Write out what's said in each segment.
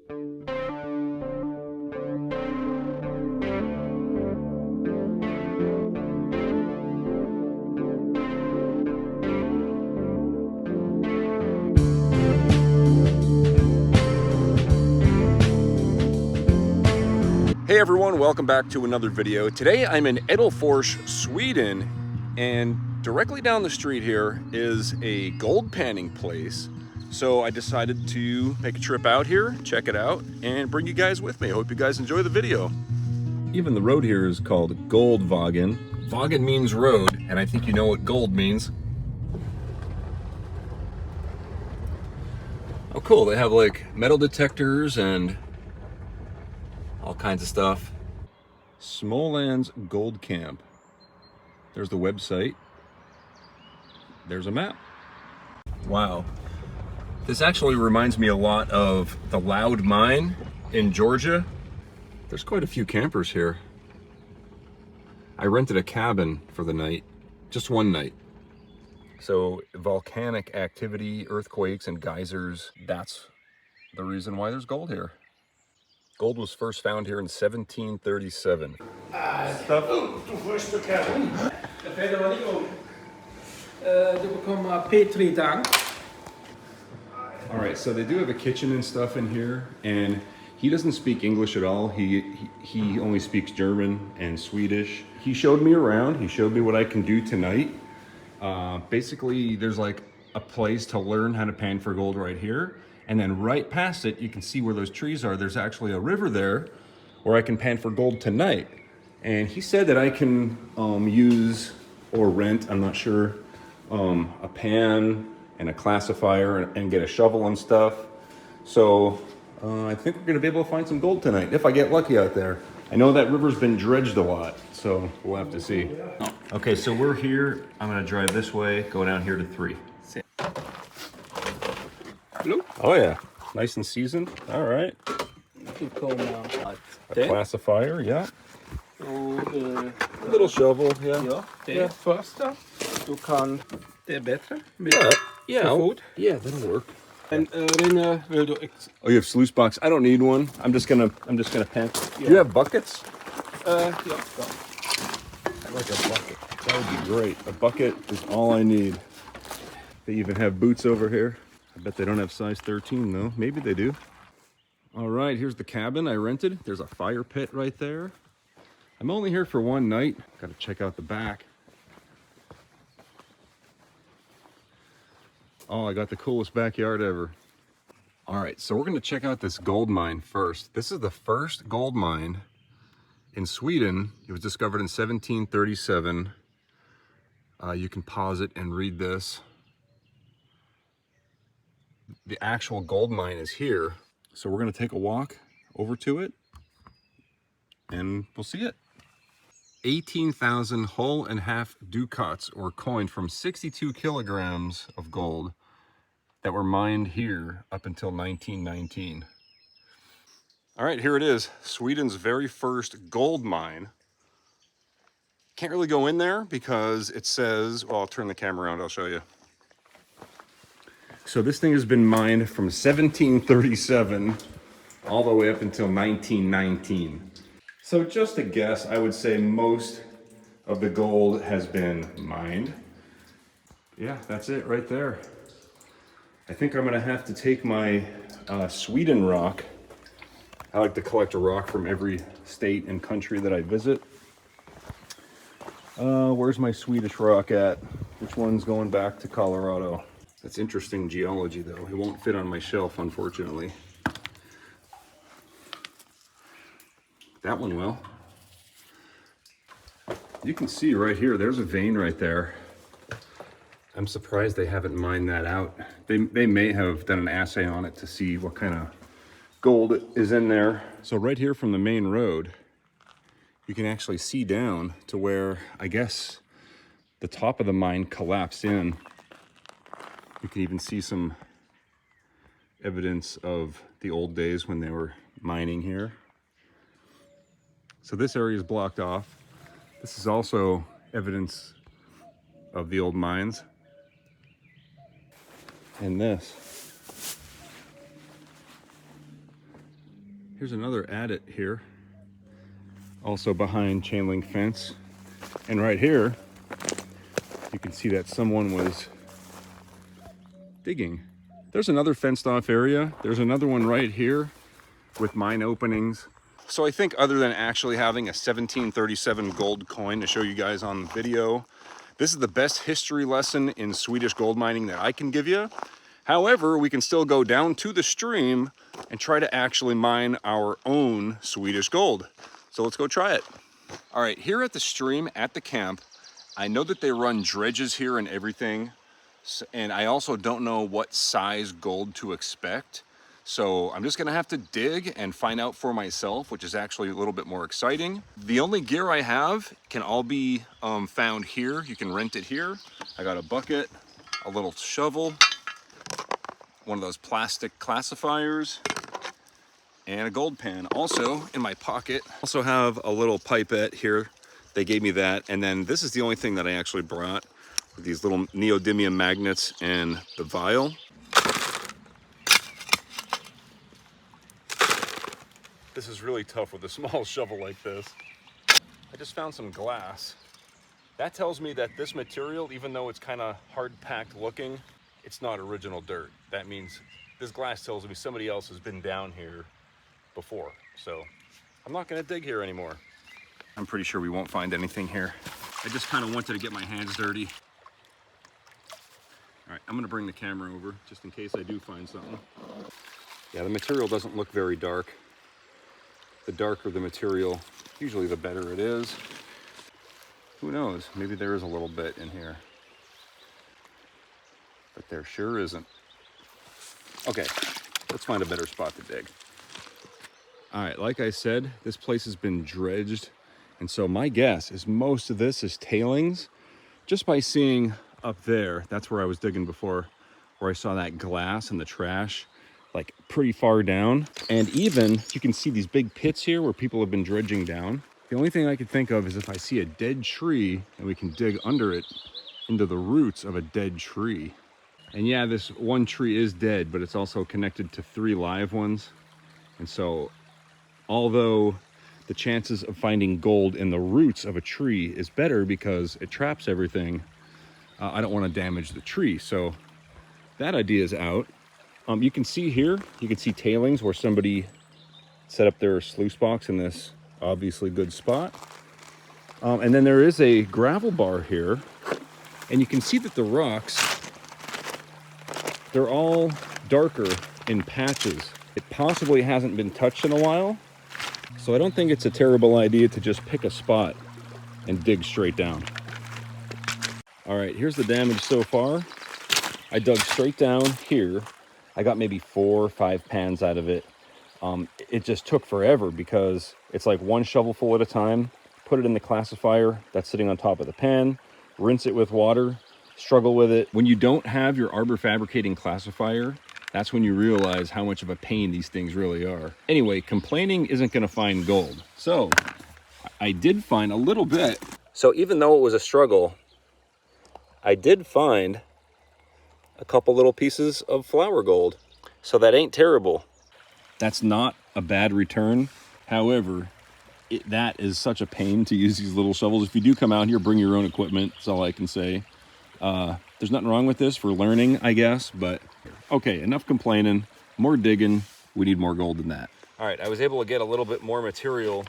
Hey everyone, welcome back to another video. Today I'm in Ädelfors, Sweden, and directly down the street here is a gold panning place. So I decided to make a trip out here, check it out, and bring you guys with me. I hope you guys enjoy the video. Even the road here is called Goldvagen. Vagen means road, and I think you know what gold means. Oh cool, they have like metal detectors and all kinds of stuff. Smålands Gold Camp. There's the website. There's a map. Wow. This actually reminds me a lot of the Loud Mine in Georgia. There's quite a few campers here. I rented a cabin for the night, just one night. So volcanic activity, earthquakes and geysers, that's the reason why there's gold here. Gold was first found here in 1737. All right, so they do have a kitchen and stuff in here, and he doesn't speak English at all. He only speaks German and Swedish. He showed me around. He showed me what I can do tonight. Basically, there's like a place to learn how to pan for gold right here. And then right past it, you can see where those trees are. There's actually a river there where I can pan for gold tonight. And he said that I can use or rent, I'm not sure, a pan and a classifier and get a shovel and stuff. So I think we're gonna be able to find some gold tonight, if I get lucky out there. I know that river's been dredged a lot, so we'll have to see. Okay, so we're here. I'm gonna drive this way, go down here to 3. Oh yeah, nice and seasoned. All right. A classifier, yeah. A little shovel, yeah. Det första, du kan det bättre. Yeah, that'll work. And Rinne, vill du Oh, you have sluice box. I don't need one. I'm just gonna pan. Do you have buckets? ja. I'd like a bucket. That would be great. A bucket is all I need. They even have boots over here. I bet they don't have size 13 though. Maybe they do. All right, here's the cabin I rented. There's a fire pit right there. I'm only here for one night. Got to check out the back. Oh, I got the coolest backyard ever. All right, so we're gonna check out this gold mine first. This is the first gold mine in Sweden. It was discovered in 1737. You can pause it and read this. The actual gold mine is here. So we're gonna take a walk over to it and we'll see it. 18,000 whole and half ducats or coined from 62 kilograms of gold that were mined here up until 1919. All right, here it is. Sweden's very first gold mine. Can't really go in there because it says, well, I'll turn the camera around, I'll show you. So this thing has been mined from 1737 all the way up until 1919. So just a guess, I would say most of the gold has been mined. Yeah, that's it right there. I think I'm gonna have to take my Sweden rock. I like to collect a rock from every state and country that I visit. Where's my Swedish rock at? Which one's going back to Colorado? That's interesting geology though. It won't fit on my shelf, unfortunately. That one will. You can see right here, there's a vein right there. I'm surprised they haven't mined that out. They may have done an assay on it to see what kind of gold is in there. So right here from the main road, you can actually see down to where, I guess, the top of the mine collapsed in. You can even see some evidence of the old days when they were mining here. So this area is blocked off. This is also evidence of the old mines. And this. Here's another adit here, also behind chain link fence. And right here, you can see that someone was digging. There's another fenced off area. There's another one right here with mine openings. So I think other than actually having a 1737 gold coin to show you guys on the video, this is the best history lesson in Swedish gold mining that I can give you. However, we can still go down to the stream and try to actually mine our own Swedish gold. So let's go try it. All right, here at the stream at the camp, I know that they run dredges here and everything. And I also don't know what size gold to expect. So I'm just gonna have to dig and find out for myself, which is actually a little bit more exciting. The only gear I have can all be found here. You can rent it here. I got a bucket, a little shovel, one of those plastic classifiers, and a gold pan. Also in my pocket, also have a little pipette here. They gave me that. And then this is the only thing that I actually brought, with these little neodymium magnets and the vial. This is really tough with a small shovel like this. I just found some glass. That tells me that this material, even though it's kind of hard packed looking, it's not original dirt. That means this glass tells me somebody else has been down here before. So I'm not gonna dig here anymore. I'm pretty sure we won't find anything here. I just kind of wanted to get my hands dirty. All right, I'm gonna bring the camera over just in case I do find something. Yeah, the material doesn't look very dark. The darker the material, usually the better it is. Who knows, maybe there is a little bit in here. But there sure isn't. Okay, let's find a better spot to dig. All right, like I said, this place has been dredged. And so my guess is most of this is tailings. Just by seeing up there, that's where I was digging before, where I saw that glass and the trash, like pretty far down. And even you can see these big pits here where people have been dredging down. The only thing I could think of is if I see a dead tree and we can dig under it into the roots of a dead tree. And yeah, this one tree is dead, but it's also connected to 3 live ones. And so although the chances of finding gold in the roots of a tree is better because it traps everything, I don't want to damage the tree. So that idea is out. You can see here, you can see tailings where somebody set up their sluice box in this obviously good spot. And then there is a gravel bar here, and you can see that the rocks, they're all darker in patches. It possibly hasn't been touched in a while, so I don't think it's a terrible idea to just pick a spot and dig straight down. All right, here's the damage so far. I dug straight down here. I got maybe 4 or 5 pans out of it. It just took forever because it's like one shovelful at a time. Put it in the classifier that's sitting on top of the pan, rinse it with water, struggle with it. When you don't have your arbor fabricating classifier, that's when you realize how much of a pain these things really are. Anyway, complaining isn't gonna find gold. So I did find a little bit. So even though it was a struggle, I did find a couple little pieces of flower gold. So that ain't terrible. That's not a bad return. However, that is such a pain to use these little shovels. If you do come out here, bring your own equipment. That's all I can say. There's nothing wrong with this for learning, I guess, but okay, enough complaining, more digging. We need more gold than that. All right, I was able to get a little bit more material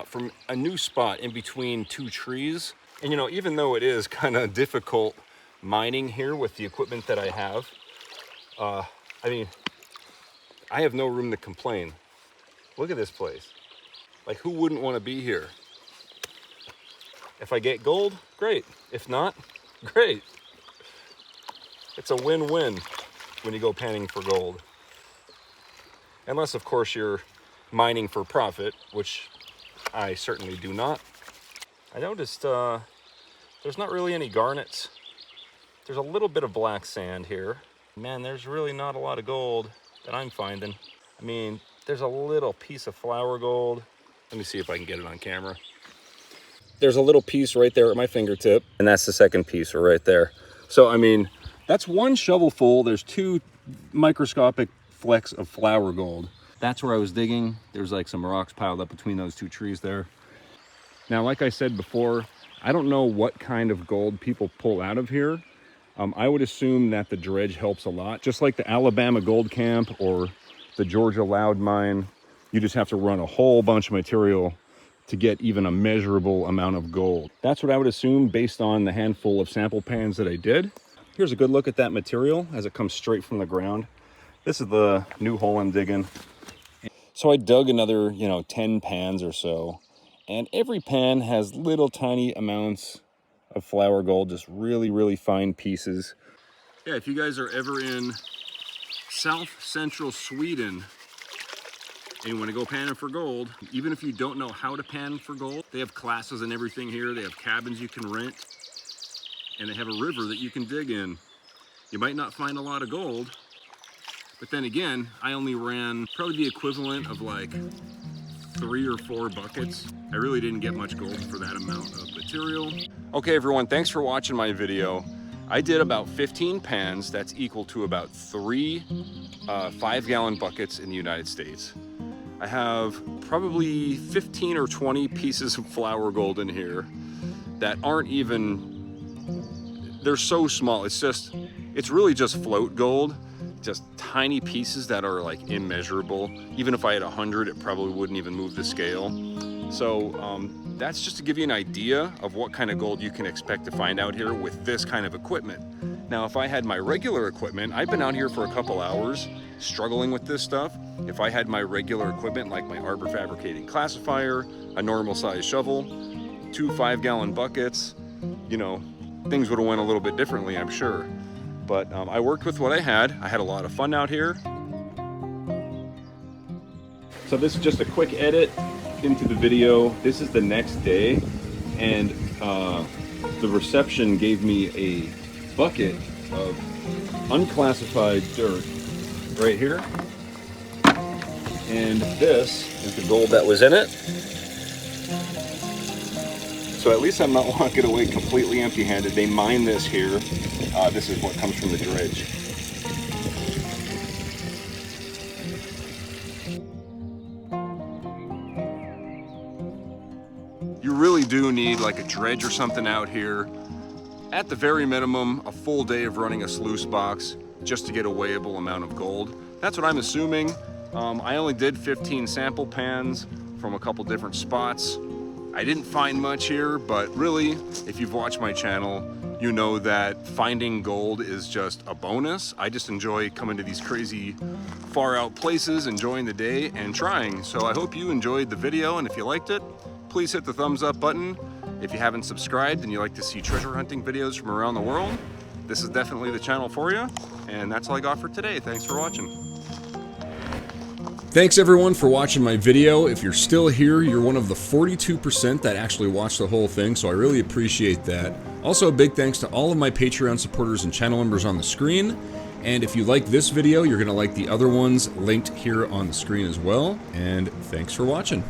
from a new spot in between 2 trees. And you know, even though it is kind of difficult mining here with the equipment that I have, I mean, I have no room to complain. Look at this place. Like, who wouldn't want to be here? If I get gold, great. If not, great. It's a win-win when you go panning for gold. Unless, of course, you're mining for profit, which I certainly do not. I noticed there's not really any garnets. There's a little bit of black sand here. Man, there's really not a lot of gold that I'm finding. I mean, there's a little piece of flower gold. Let me see if I can get it on camera. There's a little piece right there at my fingertip, and that's the second piece right there. So, I mean, that's one shovelful. There's 2 microscopic flecks of flower gold. That's where I was digging. There's like some rocks piled up between those two trees there. Now, like I said before, I don't know what kind of gold people pull out of here. I would assume that the dredge helps a lot. Just like the Alabama Gold Camp or the Georgia Loud Mine, you just have to run a whole bunch of material to get even a measurable amount of gold. That's what I would assume based on the handful of sample pans that I did. Here's a good look at that material as it comes straight from the ground. This is the new hole I'm digging. So I dug another, 10 pans or so, and every pan has little tiny amounts of flour gold, just really, really fine pieces. Yeah, if you guys are ever in South Central Sweden and you want to go panning for gold, even if you don't know how to pan for gold, they have classes and everything here. They have cabins you can rent, and they have a river that you can dig in. You might not find a lot of gold, but then again, I only ran probably the equivalent of like 3 or 4 buckets. I really didn't get much gold for that amount of material. Okay, everyone, thanks for watching my video. I did about 15 pans. That's equal to about 3 5-gallon buckets in the United States. I have probably 15 or 20 pieces of flour gold in here that aren't even, they're so small. It's really just float gold. Just tiny pieces that are like immeasurable. Even if I had 100, it probably wouldn't even move the scale. So that's just to give you an idea of what kind of gold you can expect to find out here with this kind of equipment. Now, if I had my regular equipment, I've been out here for a couple hours struggling with this stuff. If I had my regular equipment, like my arbor fabricating classifier, a normal size shovel, 2 5-gallon buckets, things would have went a little bit differently, I'm sure. But I worked with what I had. I had a lot of fun out here. So this is just a quick edit into the video. This is the next day, and the reception gave me a bucket of unclassified dirt right here. And this is the gold that was in it. So at least I'm not walking away completely empty-handed. They mine this here. This is what comes from the dredge. You really do need like a dredge or something out here. At the very minimum, a full day of running a sluice box just to get a weighable amount of gold. That's what I'm assuming. I only did 15 sample pans from a couple different spots. I didn't find much here, but really, if you've watched my channel, you know that finding gold is just a bonus. I just enjoy coming to these crazy far out places, enjoying the day and trying. So I hope you enjoyed the video, and if you liked it, please hit the thumbs up button. If you haven't subscribed and you like to see treasure hunting videos from around the world, this is definitely the channel for you. And that's all I got for today. Thanks for watching. Thanks everyone for watching my video. If you're still here, you're one of the 42% that actually watched the whole thing, so I really appreciate that. Also, a big thanks to all of my Patreon supporters and channel members on the screen. And if you like this video, you're going to like the other ones linked here on the screen as well. And thanks for watching.